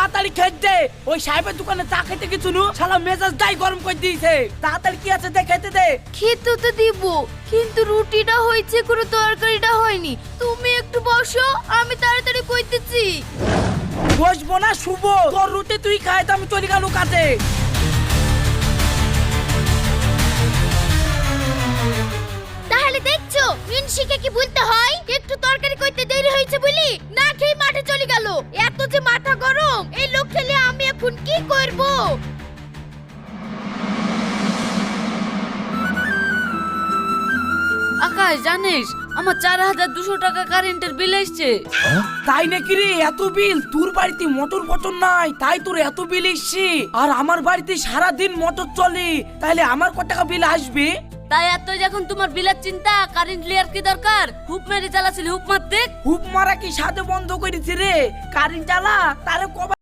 তাড়াতাড়ি খেতে দে। ওই সাহেবের দোকানে চা খেতে গেছিল, শালা মেজাজ দাই গরম করে দিয়েছে। তাড়াতাড়ি কি আছে দে, খেতে দে। খেতে তো দিব, কিন্তু রুটিটা হয়েছে, কোনো তরকারিটা হয়নি। তুমি একটু বসো, আমি তাড়াতাড়ি কইতেছি। বসবো না, শুভ। তোর রুটি তুই খাই, তো আমি চলে গেল কাজে। তাহলে দেখছো মিনসিকে কি বলতে হয়, একটু তরকারি কইতে দেরি হয়েছে বলি না খেয়ে মাঠে চলে গেল। এত যে মাথা গরম, এই লোক খেলে আমি এখন কি করব? আকাশ জানিস আমার 4200 টাকা কারেন্টের বিল এসছে। তাই নাকি রে? এত বিল? তোর বাড়িতে মোটর ফটর নাই, তাই তোর এত বিল এসছে। আর আমার বাড়িতে সারাদিন মোটর চলে, তাহলে আমার কত টাকা বিল আসবে? তাই এত যখন তোমার বিলের চিন্তা, কারেন্ট লিয়ার কি দরকার? হুপ মেরে চালাছিল, হুপ মারতে। হুপ মারা কি সাথে বন্ধ করেছি রে? কারেন্ট চালা তাহলে